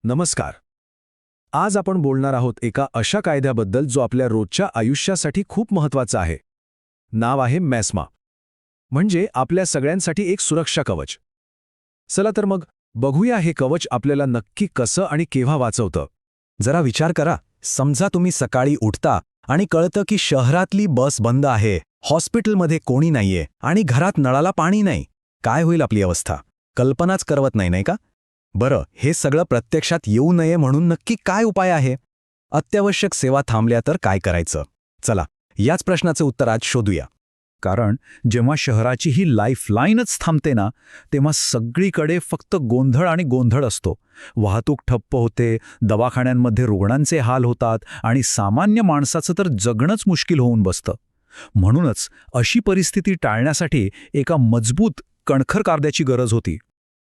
नमस्कार. आज आपण बोलणार आहोत एका अशा कायद्याबद्दल जो आपल्या रोजच्या आयुष्यासाठी खूप महत्त्वाचा आहे. नाव आहे मेस्मा. म्हणजे आपल्या सगळ्यांसाठी एक सुरक्षा कवच. चला तर मग बघूया हे कवच आपल्याला नक्की कसं आणि केव्हा वाचवतं. जरा विचार करा. समजा तुम्ही सकाळी उठता आणि कळतं की शहरातली बस बंद आहे, हॉस्पिटलमध्ये कोणी नाहीये आणि घरात नळाला पाणी नाही. काय होईल आपली अवस्था? कल्पनाच करवत नाही का? बरं, हे सगळं प्रत्यक्षात येऊ नये म्हणून नक्की काय उपाय आहे? अत्यावश्यक सेवा थांबल्या तर काय करायचं? चला, याच प्रश्नाचं उत्तर आज शोधूया. कारण जेव्हा शहराची ही लाईफलाईनच थांबते ना, तेव्हा सगळीकडे फक्त गोंधळ आणि गोंधळ असतो. वाहतूक ठप्प होते, दवाखान्यांमध्ये रुग्णांचे हाल होतात आणि सामान्य माणसाचं तर जगणंच मुश्किल होऊन बसतं. म्हणूनच अशी परिस्थिती टाळण्यासाठी एका मजबूत कणखर कायद्याची गरज होती.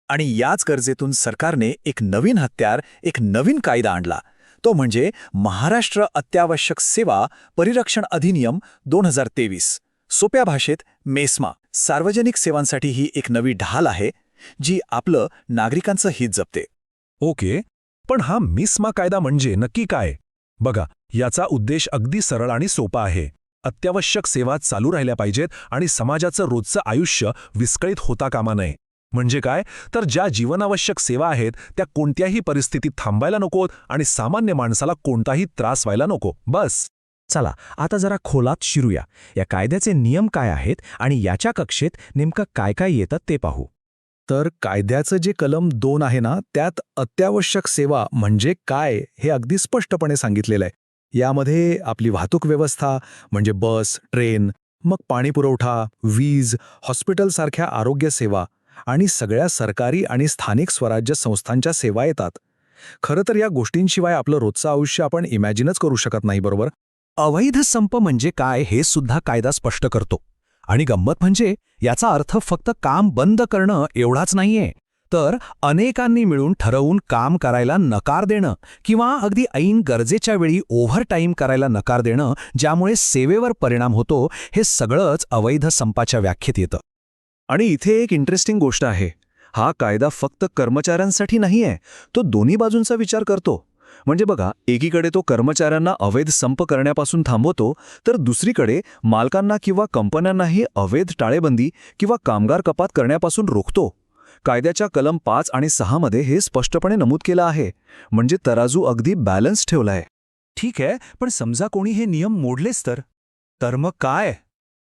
आणि याच गरजेतून सरकारने एक नवीन हत्यार, एक नवीन कायदा आणला. तो म्हणजे महाराष्ट्र अत्यावश्यक सेवा परिरक्षण अधिनियम 2023. सोप्या भाषेत मेस्मा. सार्वजनिक सेवांसाठी ही एक नवी ढाल आहे जी आपलं नागरिकांचं हित जपते. ओके, पण हा मेस्मा कायदा म्हणजे नक्की काय? बघा, याचा उद्देश अगदी सरळ आणि सोपा आहे. अत्यावश्यक सेवा चालू राहिल्या पाहिजेत आणि समाजाचं रोजचं आयुष्य विस्कळीत होता कामा नये. म्हणजे काय तर ज्या जीवनावश्यक सेवा आहेत त्या कोणत्याही परिस्थितीत थांबायला नकोत आणि सामान्य माणसाला कोणताही त्रास व्हायला नको. बस. चला, आता जरा खोलात शिरूया. या कायद्याचे नियम काय आहेत आणि याच्या कक्षेत नेमकं काय काय येतं ते पाहू. तर कायद्याचं जे कलम 2 आहे ना, त्यात अत्यावश्यक सेवा म्हणजे काय हे अगदी स्पष्टपणे सांगितलेलं आहे. यामध्ये आपली वाहतूक व्यवस्था म्हणजे बस, ट्रेन, मग पाणीपुरवठा, वीज, हॉस्पिटलसारख्या आरोग्य सेवा आणि सगळ्या सरकारी आणि स्थानिक स्वराज्य संस्थांच्या सेवा येतात. खरं तर या गोष्टींशिवाय आपलं रोजचं आयुष्य आपण इमॅजिनच करू शकत नाही, बरोबर? अवैध संप म्हणजे काय हे सुद्धा कायदा स्पष्ट करतो. आणि गंमत म्हणजे याचा अर्थ फक्त काम बंद करणं एवढाच नाहीये, तर अनेकांनी मिळून ठरवून काम करायला नकार देणं किंवा अगदी ऐन गरजेच्या वेळी ओव्हरटाईम करायला नकार देणं, ज्यामुळे सेवेवर परिणाम होतो, हे सगळंच अवैध संपाच्या व्याख्येत येतं. आणि इथे एक इंटरेस्टिंग गोष्ट आहे. हा कायदा फक्त कर्मचाऱ्यांसाठी नाहीये, तो दोन्ही बाजूंचा विचार करतो. म्हणजे बघा, एकीकडे तो कर्मचाऱ्यांना अवैध संप करण्यापासून थांबवतो, तर दुसरीकडे मालकांना किंवा कंपन्यांनाही अवैध टाळेबंदी किंवा कामगार कपात करण्यापासून रोखतो. कायद्याच्या कलम 5 आणि 6 मध्ये हे स्पष्टपणे नमूद केलं आहे. म्हणजे तराजू अगदी बॅलन्स ठेवलाय. ठीक आहे, पण समजा कोणी हे नियम मोडलेच तर मग काय?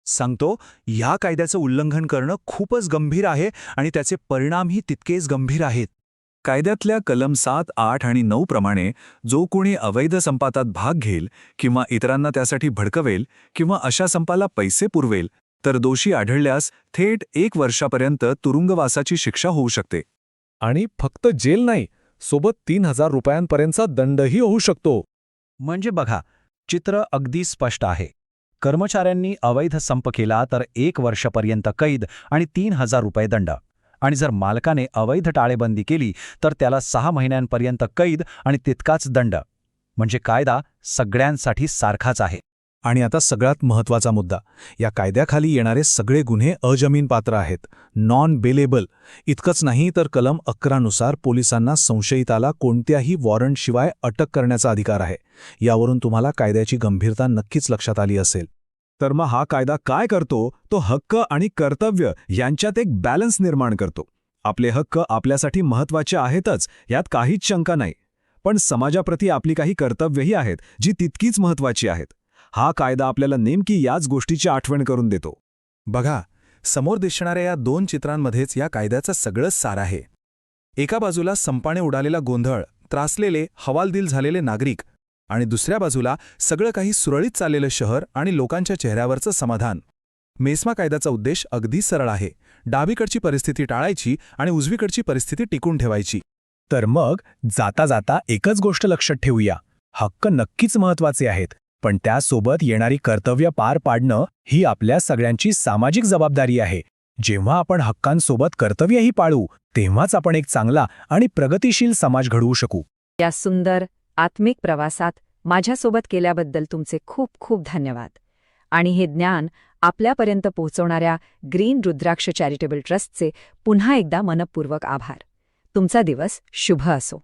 सांगतो, ह्या कायद्याचं उल्लंघन करणं खूपच गंभीर आहे आणि त्याचे परिणामही तितकेच गंभीर आहेत. कायद्यातल्या कलम 7, 8 आणि 9 प्रमाणे जो कोणी अवैध संपातात भाग घेईल किंवा इतरांना त्यासाठी भडकवेल किंवा अशा संपाला पैसे पुरवेल, तर दोषी आढळल्यास थेट 1 वर्षापर्यंत तुरुंगवासाची शिक्षा होऊ शकते. आणि फक्त जेल नाही, सोबत 3,000 रुपयांपर्यंतचा दंडही होऊ शकतो. म्हणजे बघा, चित्र अगदी स्पष्ट आहे. कर्मचाऱ्यांनी अवैध संप केला तर 1 वर्षापर्यंत कैद आणि 3,000 रुपये दंड. आणि जर मालकाने अवैध टाळेबंदी केली तर त्याला 6 महिन्यांपर्यंत कैद आणि तितकाच दंड. म्हणजे कायदा सगळ्यांसाठी सारखाच आहे. आणि आता सगळ्यात महत्त्वाचा मुद्दा, या कायद्याखाली येणारे सगळे गुन्हे अजमीनपात्र आहेत, नॉन बेलेबल. इतकंच नाही तर कलम 11 नुसार पोलिसांना संशयिताला कोणत्याही वॉरंटशिवाय अटक करण्याचा अधिकार आहे. यावरून तुम्हाला कायद्याची गंभीरता नक्कीच लक्षात आली असेल. तर मग हा कायदा काय करतो? तो हक्क आणि कर्तव्य यांच्यात एक बॅलन्स निर्माण करतो. आपले हक्क आपल्यासाठी महत्त्वाचे आहेतच, यात काहीच शंका नाही. पण समाजाप्रती आपली काही कर्तव्यही आहेत, जी तितकीच महत्त्वाची आहेत. हा कायदा आपल्याला नेमकी याच गोष्टीची आठवण करून देतो. बघा, समोर दिसणाऱ्या या 2 चित्रांमध्येच या कायद्याचं सगळंच सार आहे. एका बाजूला संपाने उडालेला गोंधळ, त्रासलेले, हवालदिल झालेले नागरिक, आणि दुसऱ्या बाजूला सगळं काही सुरळीत चाललेलं शहर आणि लोकांच्या चेहऱ्यावरचं समाधान. मेस्मा कायद्याचा उद्देश अगदी सरळ आहे. डावीकडची परिस्थिती टाळायची आणि उजवीकडची परिस्थिती टिकून ठेवायची. तर मग जाता जाता एकच गोष्ट लक्षात ठेवूया, हक्क नक्कीच महत्त्वाचे आहेत, पण त्यासोबत येणारी कर्तव्य पार पाडणं ही आपल्या सगळ्यांची सामाजिक जबाबदारी आहे. जेव्हा आपण हक्कांसोबत कर्तव्यही पाळू, तेव्हाच आपण एक चांगला आणि प्रगतिशील समाज घडवू शकू. या सुंदर आत्मिक प्रवासात माझ्यासोबत केल्याबद्दल तुमचे खूप खूप धन्यवाद. आणि हे ज्ञान आपल्यापर्यंत पोहोचवणाऱ्या ग्रीन रुद्राक्ष चॅरिटेबल ट्रस्टचे पुन्हा एकदा मनपूर्वक आभार. तुमचा दिवस शुभ असो.